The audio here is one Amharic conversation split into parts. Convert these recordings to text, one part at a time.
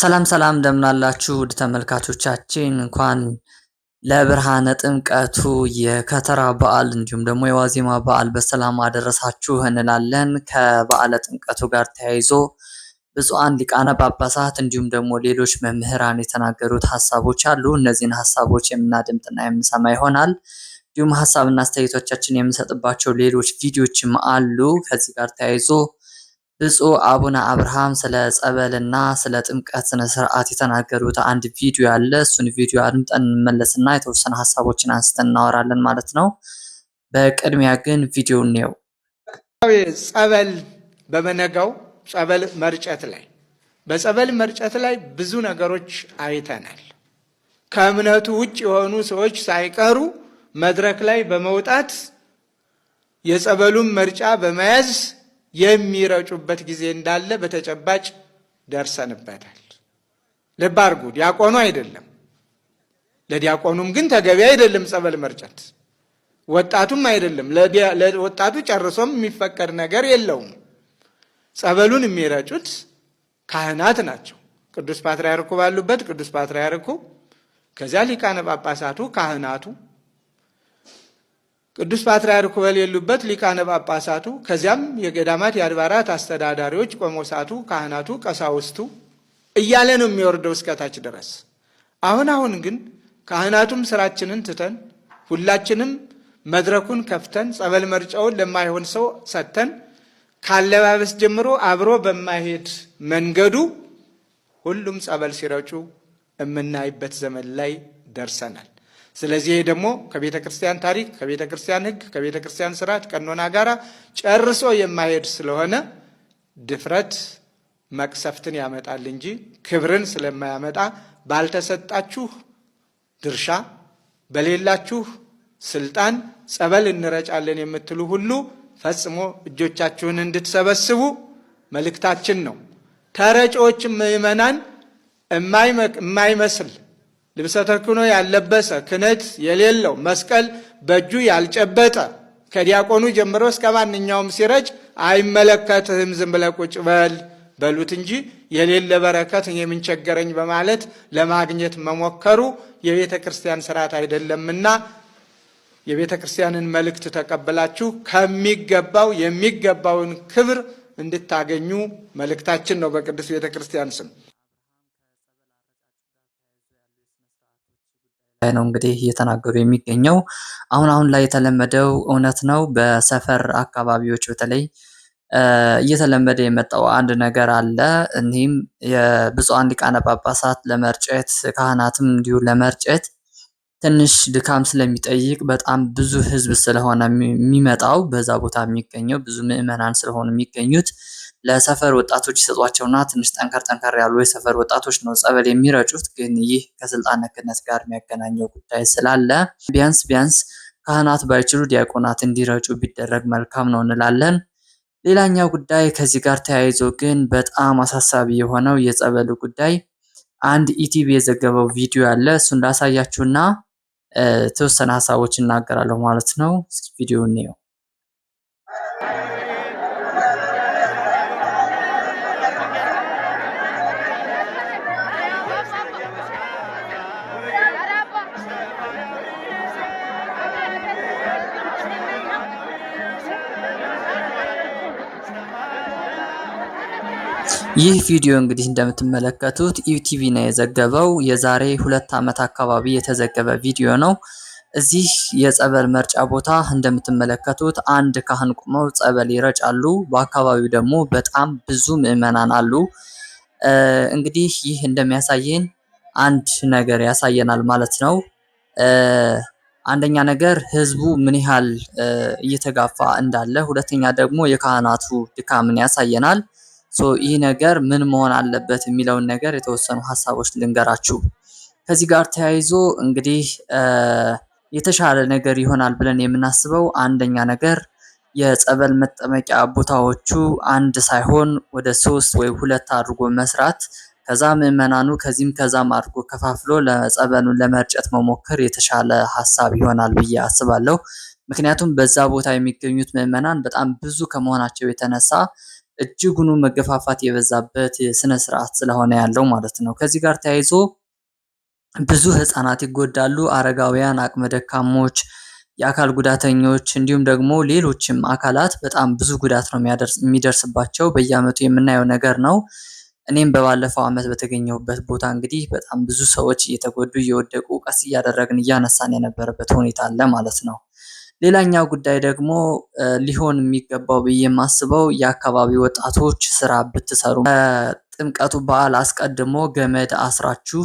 ሰላም ሰላም እንደምን አላችሁ ውድ ተመልካቾቻችን፣ እንኳን ለብርሃነ ጥምቀቱ የከተራ በዓል እንዲሁም ደግሞ የዋዜማ በዓል በሰላም አደረሳችሁ እንላለን። ከበዓለ ጥምቀቱ ጋር ተያይዞ ብፁዓን ሊቃነ ጳጳሳት እንዲሁም ደግሞ ሌሎች መምህራን የተናገሩት ሀሳቦች አሉ። እነዚህን ሀሳቦች የምናደምጥና የምንሰማ ይሆናል። እንዲሁም ሀሳብና አስተያየቶቻችን የምንሰጥባቸው ሌሎች ቪዲዮችም አሉ። ከዚህ ጋር ተያይዞ ብፁዕ አቡነ አብርሃም ስለ ጸበልና ስለ ጥምቀት ስነ ስርዓት የተናገሩት አንድ ቪዲዮ አለ። እሱን ቪዲዮ አድምጠን እንመለስና የተወሰነ ሀሳቦችን አንስተን እናወራለን ማለት ነው። በቅድሚያ ግን ቪዲዮ እንየው። ጸበል በመነጋው ጸበል መርጨት ላይ በጸበል መርጨት ላይ ብዙ ነገሮች አይተናል። ከእምነቱ ውጭ የሆኑ ሰዎች ሳይቀሩ መድረክ ላይ በመውጣት የጸበሉን መርጫ በመያዝ የሚረጩበት ጊዜ እንዳለ በተጨባጭ ደርሰንበታል። ልብ አድርጉ፣ ዲያቆኑ አይደለም። ለዲያቆኑም ግን ተገቢ አይደለም ጸበል መርጨት፣ ወጣቱም አይደለም። ለወጣቱ ጨርሶም የሚፈቀድ ነገር የለውም። ጸበሉን የሚረጩት ካህናት ናቸው። ቅዱስ ፓትርያርኩ ባሉበት ቅዱስ ፓትርያርኩ፣ ከዚያ ሊቃነ ጳጳሳቱ፣ ካህናቱ፣ ቅዱስ ፓትርያርኩ በሌሉበት ሊቃነ ጳጳሳቱ፣ ከዚያም የገዳማት የአድባራት አስተዳዳሪዎች፣ ቆሞሳቱ፣ ካህናቱ፣ ቀሳውስቱ እያለ ነው የሚወርደው እስከታች ድረስ። አሁን ግን ካህናቱም ስራችንን ትተን ሁላችንም መድረኩን ከፍተን ጸበል መርጫውን ለማይሆን ሰው ሰጥተን ካለባበስ ጀምሮ አብሮ በማይሄድ መንገዱ ሁሉም ጸበል ሲረጩ የምናይበት ዘመን ላይ ደርሰናል። ስለዚህ ይሄ ደግሞ ከቤተ ክርስቲያን ታሪክ፣ ከቤተ ክርስቲያን ሕግ፣ ከቤተ ክርስቲያን ስርዓት ቀኖና ጋራ ጨርሶ የማይሄድ ስለሆነ ድፍረት መቅሰፍትን ያመጣል እንጂ ክብርን ስለማያመጣ ባልተሰጣችሁ ድርሻ በሌላችሁ ስልጣን ጸበል እንረጫለን የምትሉ ሁሉ ፈጽሞ እጆቻችሁን እንድትሰበስቡ መልእክታችን ነው። ተረጮችም ምዕመናን የማይመስል ልብሰ ተክህኖ ያልለበሰ ክህነት የሌለው መስቀል በእጁ ያልጨበጠ ከዲያቆኑ ጀምሮ እስከ ማንኛውም ሲረጭ አይመለከትህም፣ ዝም ብለህ ቁጭ በል በሉት እንጂ የሌለ በረከት የምንቸገረኝ በማለት ለማግኘት መሞከሩ የቤተ ክርስቲያን ስርዓት አይደለምና የቤተ ክርስቲያንን መልእክት ተቀበላችሁ ከሚገባው የሚገባውን ክብር እንድታገኙ መልእክታችን ነው በቅዱስ ቤተ ክርስቲያን ስም ነው እንግዲህ እየተናገሩ የሚገኘው። አሁን ላይ የተለመደው እውነት ነው። በሰፈር አካባቢዎች በተለይ እየተለመደ የመጣው አንድ ነገር አለ። እኒህም የብፁዓን ሊቃነ ጳጳሳት ለመርጨት ካህናትም እንዲሁ ለመርጨት ትንሽ ድካም ስለሚጠይቅ በጣም ብዙ ሕዝብ ስለሆነ የሚመጣው በዛ ቦታ የሚገኘው ብዙ ምዕመናን ስለሆኑ የሚገኙት ለሰፈር ወጣቶች ይሰጧቸውና ትንሽ ጠንከር ያሉ የሰፈር ወጣቶች ነው ጸበል የሚረጩት። ግን ይህ ከስልጣነ ክህነት ጋር የሚያገናኘው ጉዳይ ስላለ ቢያንስ ካህናት ባይችሉ ዲያቆናት እንዲረጩ ቢደረግ መልካም ነው እንላለን። ሌላኛው ጉዳይ ከዚህ ጋር ተያይዞ ግን በጣም አሳሳቢ የሆነው የጸበሉ ጉዳይ አንድ ኢቲቪ የዘገበው ቪዲዮ አለ። እሱን ላሳያችሁና የተወሰነ ሀሳቦች እናገራለሁ ማለት ነው። እስኪ ቪዲዮ እንየው። ይህ ቪዲዮ እንግዲህ እንደምትመለከቱት ኢቲቪ ነው የዘገበው። የዛሬ 2 ዓመት አካባቢ የተዘገበ ቪዲዮ ነው። እዚህ የጸበል መርጫ ቦታ እንደምትመለከቱት አንድ ካህን ቆመው ጸበል ይረጫሉ። በአካባቢው ደግሞ በጣም ብዙ ምዕመናን አሉ። እንግዲህ ይህ እንደሚያሳየን አንድ ነገር ያሳየናል ማለት ነው። አንደኛ ነገር ህዝቡ ምን ያህል እየተጋፋ እንዳለ፣ ሁለተኛ ደግሞ የካህናቱ ድካምን ያሳየናል። ይህ ነገር ምን መሆን አለበት የሚለውን ነገር የተወሰኑ ሀሳቦች ልንገራችሁ። ከዚህ ጋር ተያይዞ እንግዲህ የተሻለ ነገር ይሆናል ብለን የምናስበው አንደኛ ነገር የጸበል መጠመቂያ ቦታዎቹ አንድ ሳይሆን ወደ 3 ወይ 2 አድርጎ መስራት፣ ከዛ ምዕመናኑ ከዚህም ከዛም አድርጎ ከፋፍሎ ለጸበሉን ለመርጨት መሞከር የተሻለ ሀሳብ ይሆናል ብዬ አስባለሁ። ምክንያቱም በዛ ቦታ የሚገኙት ምዕመናን በጣም ብዙ ከመሆናቸው የተነሳ እጅጉኑ መገፋፋት የበዛበት ስነ ስርዓት ስለሆነ ያለው ማለት ነው። ከዚህ ጋር ተያይዞ ብዙ ህፃናት ይጎዳሉ፣ አረጋውያን፣ አቅመ ደካሞች፣ የአካል ጉዳተኞች እንዲሁም ደግሞ ሌሎችም አካላት በጣም ብዙ ጉዳት ነው የሚደርስባቸው። በየዓመቱ የምናየው ነገር ነው። እኔም በባለፈው ዓመት በተገኘሁበት ቦታ እንግዲህ በጣም ብዙ ሰዎች እየተጎዱ እየወደቁ ቀስ እያደረግን እያነሳን የነበረበት ሁኔታ አለ ማለት ነው። ሌላኛው ጉዳይ ደግሞ ሊሆን የሚገባው ብዬ የማስበው የአካባቢ ወጣቶች ስራ ብትሰሩ፣ ከጥምቀቱ በዓል አስቀድሞ ገመድ አስራችሁ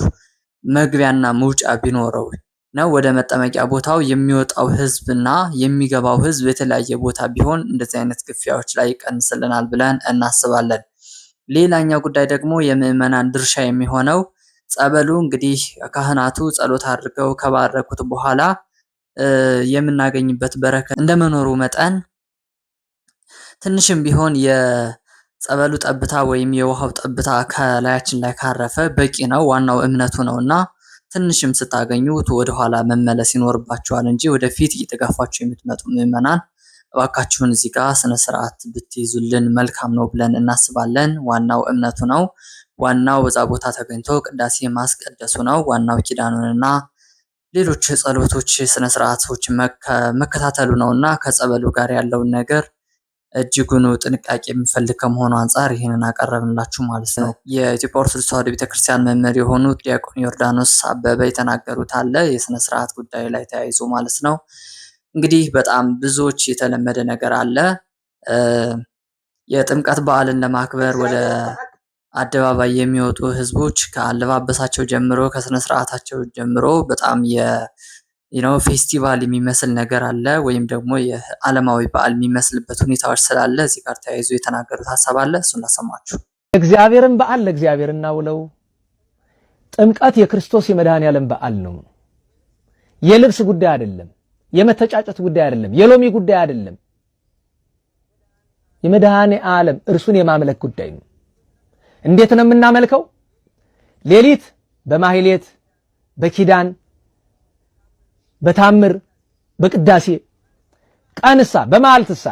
መግቢያና መውጫ ቢኖረው ነው ወደ መጠመቂያ ቦታው የሚወጣው ህዝብና የሚገባው ህዝብ የተለያየ ቦታ ቢሆን እንደዚህ አይነት ግፊያዎች ላይ ይቀንስልናል ብለን እናስባለን። ሌላኛው ጉዳይ ደግሞ የምዕመናን ድርሻ የሚሆነው ጸበሉ እንግዲህ ካህናቱ ጸሎት አድርገው ከባረኩት በኋላ የምናገኝበት በረከት እንደመኖሩ መጠን ትንሽም ቢሆን የጸበሉ ጠብታ ወይም የውሃው ጠብታ ከላያችን ላይ ካረፈ በቂ ነው። ዋናው እምነቱ ነውና ትንሽም ስታገኙት ወደኋላ መመለስ ይኖርባችኋል እንጂ ወደፊት እየተጋፋችሁ የምትመጡ ምዕመናን እባካችሁን እዚህ ጋር ስነ ስርዓት ብትይዙልን መልካም ነው ብለን እናስባለን። ዋናው እምነቱ ነው። ዋናው በዛ ቦታ ተገኝቶ ቅዳሴ ማስቀደሱ ነው። ዋናው ኪዳኑንና ሌሎች ጸሎቶች ስነ ስርዓቶች መከታተሉ ነውና ከጸበሉ ጋር ያለውን ነገር እጅጉን ጥንቃቄ የሚፈልግ ከመሆኑ አንፃር ይህንን አቀረብንላችሁ ማለት ነው። የኢትዮጵያ ኦርቶዶክስ ተዋሕዶ ቤተክርስቲያን መምህር የሆኑት ዲያቆን ዮርዳኖስ አበበ የተናገሩት አለ የስነ ስርዓት ጉዳይ ላይ ተያይዞ ማለት ነው። እንግዲህ በጣም ብዙዎች የተለመደ ነገር አለ። የጥምቀት በዓልን ለማክበር ወደ አደባባይ የሚወጡ ህዝቦች ከአለባበሳቸው ጀምሮ ከስነ ስርዓታቸው ጀምሮ በጣም ፌስቲቫል የሚመስል ነገር አለ፣ ወይም ደግሞ የዓለማዊ በዓል የሚመስልበት ሁኔታዎች ስላለ እዚህ ጋር ተያይዞ የተናገሩት ሀሳብ አለ። እሱን ላሰማችሁ። እግዚአብሔርን በዓል ለእግዚአብሔር እናውለው። ጥምቀት የክርስቶስ የመድኃኔዓለም በዓል ነው። የልብስ ጉዳይ አይደለም። የመተጫጨት ጉዳይ አይደለም። የሎሚ ጉዳይ አይደለም። የመድኃኔዓለም እርሱን የማምለክ ጉዳይ ነው። እንዴት ነው የምናመልከው? ሌሊት በማህሌት በኪዳን በታምር በቅዳሴ፣ ቀንሳ በመዓልትሳ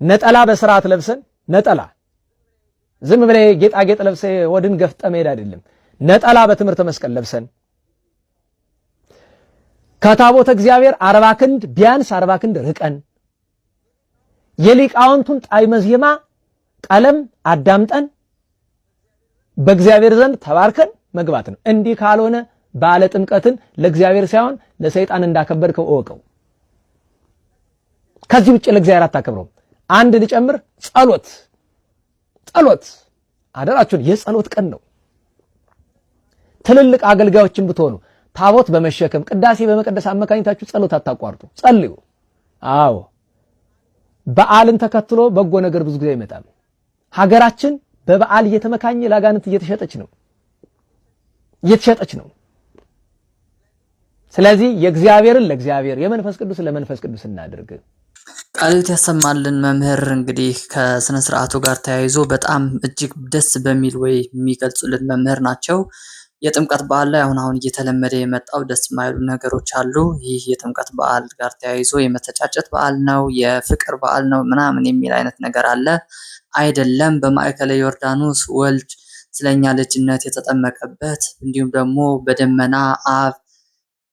ነጠላ በስርዓት ለብሰን ነጠላ ዝም ብለ ጌጣጌጥ ለብሰ ወድን ገፍጠ መሄድ አይደለም። ነጠላ በትምህርተ መስቀል ለብሰን ከታቦተ እግዚአብሔር 40 ክንድ ቢያንስ 40 ክንድ ርቀን የሊቃውንቱን ጣዕመ ዜማ ቀለም አዳምጠን በእግዚአብሔር ዘንድ ተባርከን መግባት ነው። እንዲህ ካልሆነ ባለ ጥምቀትን ለእግዚአብሔር ሳይሆን ለሰይጣን እንዳከበርከው እወቀው። ከዚህ ውጭ ለእግዚአብሔር አታከብረው። አንድ ልጨምር፣ ጸሎት አደራችሁን፣ የጸሎት ቀን ነው። ትልልቅ አገልጋዮችን ብትሆኑ ታቦት በመሸከም ቅዳሴ በመቀደስ አመካኝታችሁ ጸሎት አታቋርጡ፣ ጸልዩ። አዎ በዓልን ተከትሎ በጎ ነገር ብዙ ጊዜ ይመጣል። ሀገራችን በበዓል እየተመካኘ ለአጋንንት እየተሸጠች ነው። ስለዚህ የእግዚአብሔርን ለእግዚአብሔር የመንፈስ ቅዱስ ለመንፈስ ቅዱስ እናድርግ። ቃልት ያሰማልን። መምህር እንግዲህ ከስነ ስርዓቱ ጋር ተያይዞ በጣም እጅግ ደስ በሚል ወይ የሚገልጹልን መምህር ናቸው። የጥምቀት በዓል ላይ አሁን እየተለመደ የመጣው ደስ የማይሉ ነገሮች አሉ። ይህ የጥምቀት በዓል ጋር ተያይዞ የመተጫጨት በዓል ነው፣ የፍቅር በዓል ነው ምናምን የሚል አይነት ነገር አለ። አይደለም። በማዕከለ ዮርዳኖስ ወልድ ስለኛ ልጅነት የተጠመቀበት እንዲሁም ደግሞ በደመና አብ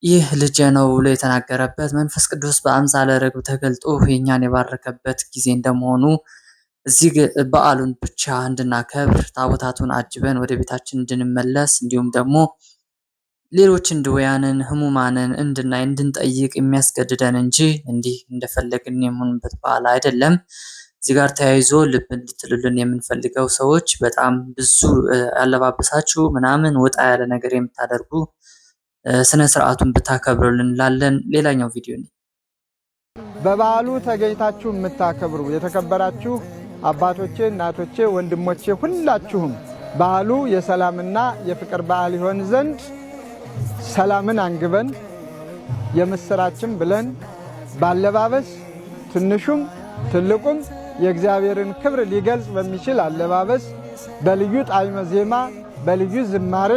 ይህ ልጄ ነው ብሎ የተናገረበት መንፈስ ቅዱስ በአምሳለ ርግብ ተገልጦ የኛን የባረከበት ጊዜ እንደመሆኑ እዚህ በዓሉን ብቻ እንድናከብር ታቦታቱን አጅበን ወደ ቤታችን እንድንመለስ እንዲሁም ደግሞ ሌሎችን ድውያንን ህሙማንን እንድናይ እንድንጠይቅ የሚያስገድደን እንጂ እንዲህ እንደፈለግን የምንበት በዓል አይደለም። እዚህ ጋር ተያይዞ ልብ እንድትሉልን የምንፈልገው ሰዎች በጣም ብዙ ያለባበሳችሁ ምናምን ወጣ ያለ ነገር የምታደርጉ ስነ ስርዓቱን ብታከብሩልን እንላለን። ሌላኛው ቪዲዮ ነው። በበዓሉ ተገኝታችሁ የምታከብሩ የተከበራችሁ አባቶቼ፣ እናቶቼ፣ ወንድሞቼ ሁላችሁም በዓሉ የሰላምና የፍቅር በዓል ይሆን ዘንድ ሰላምን አንግበን የምስራችን ብለን ባለባበስ ትንሹም ትልቁም የእግዚአብሔርን ክብር ሊገልጽ በሚችል አለባበስ በልዩ ጣዕመ ዜማ በልዩ ዝማሬ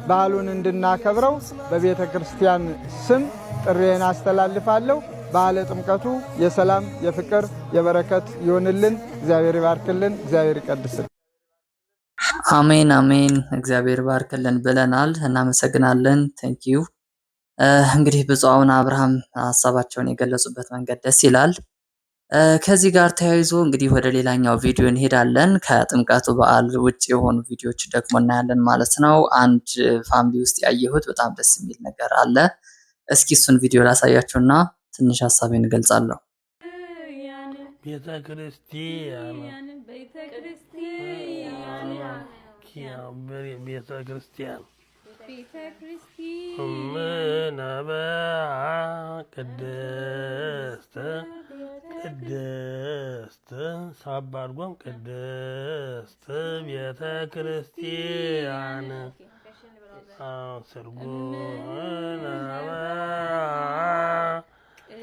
በዓሉን እንድናከብረው በቤተ ክርስቲያን ስም ጥሪዬን አስተላልፋለሁ። በዓለ ጥምቀቱ የሰላም የፍቅር የበረከት ይሆንልን። እግዚአብሔር ይባርክልን። እግዚአብሔር ይቀድስልን። አሜን አሜን። እግዚአብሔር ባርክልን ብለናል። እናመሰግናለን። ቴንኪዩ። እንግዲህ ብፁዕ አቡነ አብርሃም ሀሳባቸውን የገለጹበት መንገድ ደስ ይላል። ከዚህ ጋር ተያይዞ እንግዲህ ወደ ሌላኛው ቪዲዮ እንሄዳለን። ከጥምቀቱ በዓል ውጭ የሆኑ ቪዲዮዎች ደግሞ እናያለን ማለት ነው። አንድ ፋሚሊ ውስጥ ያየሁት በጣም ደስ የሚል ነገር አለ። እስኪ እሱን ቪዲዮ ላሳያችሁና ትንሽ ሀሳቤን እገልጻለሁ። ቤተክርስቲያን ቅድስት ሳባርጎም ቅድስት ቤተክርስቲያን ስርጉን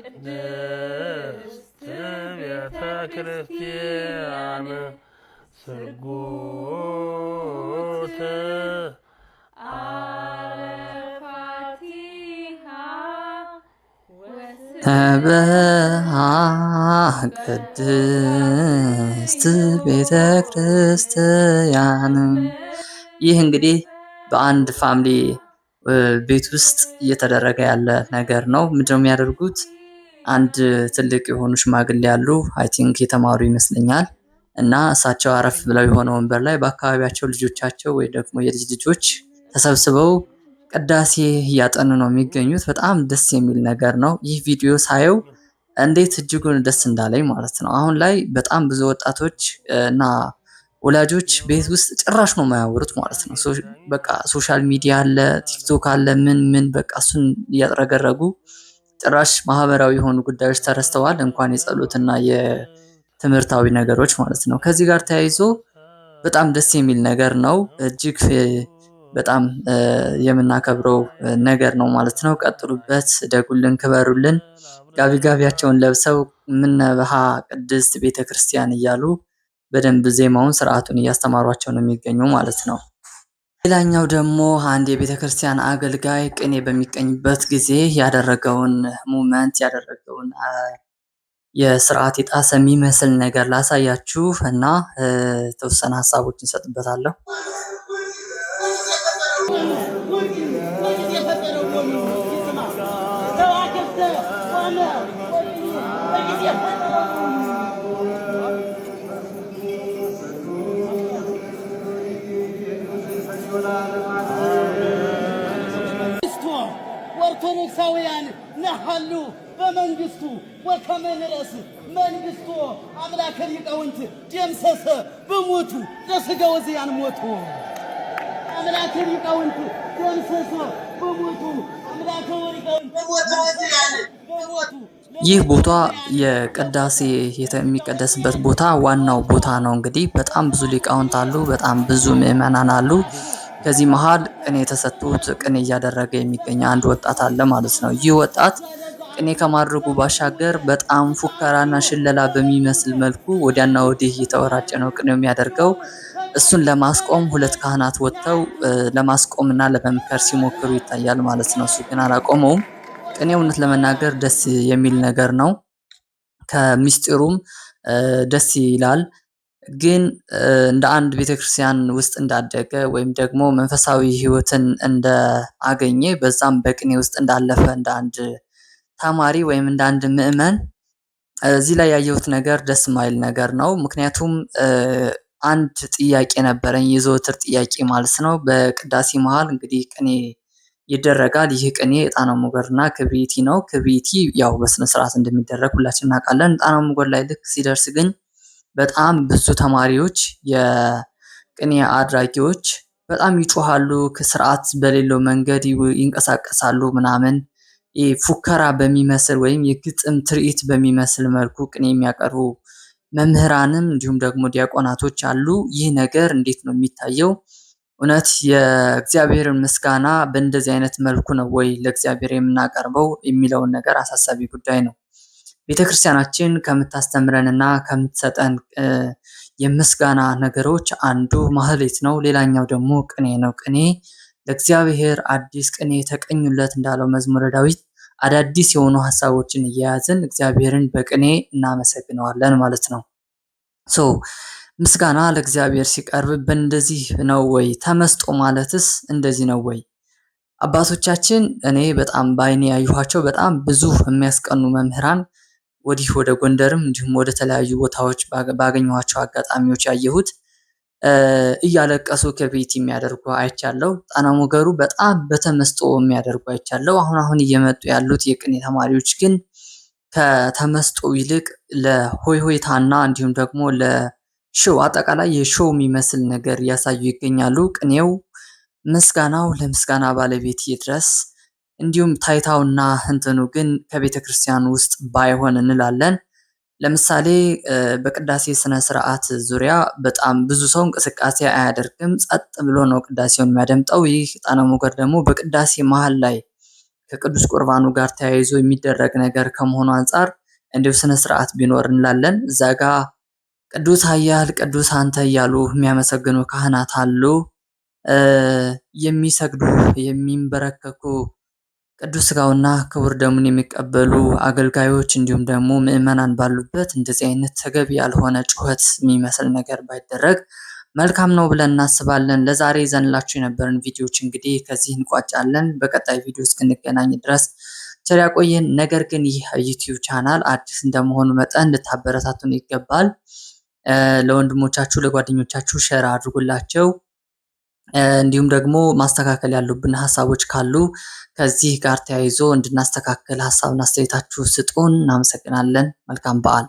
ቅድስት ቤተክርስቲያን ስርጉት ቅድስት ቤተ ክርስቲያን። ይህ እንግዲህ በአንድ ፋሚሊ ቤት ውስጥ እየተደረገ ያለ ነገር ነው። ምንድነው የሚያደርጉት? አንድ ትልቅ የሆኑ ሽማግሌ ያሉ አይ ቲንክ የተማሩ ይመስለኛል እና እሳቸው አረፍ ብለው የሆነ ወንበር ላይ በአካባቢያቸው ልጆቻቸው ወይ ደግሞ የልጅ ልጆች ተሰብስበው ቅዳሴ እያጠኑ ነው የሚገኙት። በጣም ደስ የሚል ነገር ነው። ይህ ቪዲዮ ሳየው እንዴት እጅጉን ደስ እንዳለኝ ማለት ነው። አሁን ላይ በጣም ብዙ ወጣቶች እና ወላጆች ቤት ውስጥ ጭራሽ ነው የማያወሩት ማለት ነው። በቃ ሶሻል ሚዲያ አለ፣ ቲክቶክ አለ፣ ምን በቃ እሱን እያጥረገረጉ ጭራሽ ማህበራዊ የሆኑ ጉዳዮች ተረስተዋል። እንኳን የጸሎትና የትምህርታዊ ነገሮች ማለት ነው። ከዚህ ጋር ተያይዞ በጣም ደስ የሚል ነገር ነው። እጅግ በጣም የምናከብረው ነገር ነው ማለት ነው። ቀጥሉበት፣ ደጉልን፣ ክበሩልን። ጋቢያቸውን ለብሰው ምነበሃ ቅድስት ቤተክርስቲያን እያሉ በደንብ ዜማውን ስርዓቱን እያስተማሯቸው ነው የሚገኙ ማለት ነው። ሌላኛው ደግሞ አንድ የቤተክርስቲያን አገልጋይ ቅኔ በሚቀኝበት ጊዜ ያደረገውን ሙመንት ያደረገውን የስርዓት የጣሰ የሚመስል ነገር ላሳያችሁ እና ተወሰነ ሀሳቦችን እንሰጥበታለሁ። ኦርቶዶክሳውያን ነሐሉ በመንግስቱ ወከመንረስ መንግስቱ አምላከ ሊቃውንት ደምሰሰ በሞቱ ለሥጋ ወዘያን ሞቱ አምላከ ሊቃውንት ደምሰሰ በሞቱ አምላከ ሊቃውንት በሞቱ። ይህ ቦታ የቅዳሴ የሚቀደስበት ቦታ ዋናው ቦታ ነው። እንግዲህ በጣም ብዙ ሊቃውንት አሉ፣ በጣም ብዙ ምዕመናን አሉ። ከዚህ መሃል ቅኔ ተሰጥቶት ቅኔ እያደረገ የሚገኝ አንድ ወጣት አለ ማለት ነው። ይህ ወጣት ቅኔ ከማድረጉ ባሻገር በጣም ፉከራና ሽለላ በሚመስል መልኩ ወዲያና ወዲህ እየተወራጨ ነው ቅኔው የሚያደርገው። እሱን ለማስቆም ሁለት ካህናት ወጥተው ለማስቆምና ለመምከር ሲሞክሩ ይታያል ማለት ነው። እሱ ግን አላቆመውም። ቅኔ እውነት ለመናገር ደስ የሚል ነገር ነው። ከምስጢሩም ደስ ይላል። ግን እንደ አንድ ቤተክርስቲያን ውስጥ እንዳደገ ወይም ደግሞ መንፈሳዊ ሕይወትን እንዳገኘ በዛም በቅኔ ውስጥ እንዳለፈ እንደ አንድ ተማሪ ወይም እንደ አንድ ምዕመን እዚህ ላይ ያየሁት ነገር ደስ ማይል ነገር ነው። ምክንያቱም አንድ ጥያቄ ነበረኝ፣ የዘወትር ጥያቄ ማለት ነው። በቅዳሴ መሃል እንግዲህ ቅኔ ይደረጋል። ይህ ቅኔ ዕጣነ ሞገርና ክብሪቲ ነው። ክብሪቲ ያው በስነ ስርዓት እንደሚደረግ ሁላችን እናውቃለን። ዕጣነ ሞገር ላይ ልክ ሲደርስ ግን በጣም ብዙ ተማሪዎች የቅኔ አድራጊዎች በጣም ይጮሃሉ፣ ስርዓት በሌለው መንገድ ይንቀሳቀሳሉ ምናምን። ፉከራ በሚመስል ወይም የግጥም ትርኢት በሚመስል መልኩ ቅኔ የሚያቀርቡ መምህራንም እንዲሁም ደግሞ ዲያቆናቶች አሉ። ይህ ነገር እንዴት ነው የሚታየው? እውነት የእግዚአብሔርን ምስጋና በእንደዚህ አይነት መልኩ ነው ወይ ለእግዚአብሔር የምናቀርበው የሚለውን ነገር አሳሳቢ ጉዳይ ነው። ቤተክርስቲያናችን ከምታስተምረንና ከምትሰጠን የምስጋና ነገሮች አንዱ ማህሌት ነው። ሌላኛው ደግሞ ቅኔ ነው። ቅኔ ለእግዚአብሔር አዲስ ቅኔ ተቀኙለት እንዳለው መዝሙረ ዳዊት አዳዲስ የሆኑ ሐሳቦችን እየያዝን እግዚአብሔርን በቅኔ እናመሰግነዋለን ማለት ነው። ምስጋና ለእግዚአብሔር ሲቀርብ በእንደዚህ ነው ወይ? ተመስጦ ማለትስ እንደዚህ ነው ወይ? አባቶቻችን እኔ በጣም በዓይኔ ያየኋቸው በጣም ብዙ የሚያስቀኑ መምህራን ወዲህ ወደ ጎንደርም እንዲሁም ወደ ተለያዩ ቦታዎች ባገኘኋቸው አጋጣሚዎች ያየሁት እያለቀሱ ከቤት የሚያደርጉ አይቻለሁ። ጣና ሞገሩ በጣም በተመስጦ የሚያደርጉ አይቻለሁ። አሁን እየመጡ ያሉት የቅኔ ተማሪዎች ግን ከተመስጦ ይልቅ ለሆይሆይታና እንዲሁም ደግሞ ለሾው አጠቃላይ የሾው የሚመስል ነገር እያሳዩ ይገኛሉ። ቅኔው ምስጋናው ለምስጋና ባለቤት ይድረስ። እንዲሁም ታይታውና እንትኑ ግን ከቤተ ክርስቲያን ውስጥ ባይሆን እንላለን። ለምሳሌ በቅዳሴ ስነ ስርዓት ዙሪያ በጣም ብዙ ሰው እንቅስቃሴ አያደርግም፣ ጸጥ ብሎ ነው ቅዳሴውን የሚያደምጠው። ይህ ጣና ሞገር ደግሞ በቅዳሴ መሃል ላይ ከቅዱስ ቁርባኑ ጋር ተያይዞ የሚደረግ ነገር ከመሆኑ አንጻር እንዲሁ ስነ ስርዓት ቢኖር እንላለን። እዛ ጋ ቅዱስ ኃያል ቅዱስ አንተ እያሉ የሚያመሰግኑ ካህናት አሉ። የሚሰግዱ የሚንበረከኩ ቅዱስ ሥጋውና ክቡር ደሙን የሚቀበሉ አገልጋዮች እንዲሁም ደግሞ ምዕመናን ባሉበት እንደዚህ አይነት ተገቢ ያልሆነ ጩኸት የሚመስል ነገር ባይደረግ መልካም ነው ብለን እናስባለን። ለዛሬ ይዘንላችሁ የነበረን ቪዲዮዎች እንግዲህ ከዚህ እንቋጫለን። በቀጣይ ቪዲዮ እስክንገናኝ ድረስ ቸር ያቆየን። ነገር ግን ይህ ዩቲዩብ ቻናል አዲስ እንደመሆኑ መጠን ልታበረታቱን ይገባል። ለወንድሞቻችሁ ለጓደኞቻችሁ ሼር አድርጉላቸው። እንዲሁም ደግሞ ማስተካከል ያሉብን ሐሳቦች ካሉ ከዚህ ጋር ተያይዞ እንድናስተካከል ሐሳብና አስተያየታችሁ ስጡን። እናመሰግናለን። መልካም በዓል።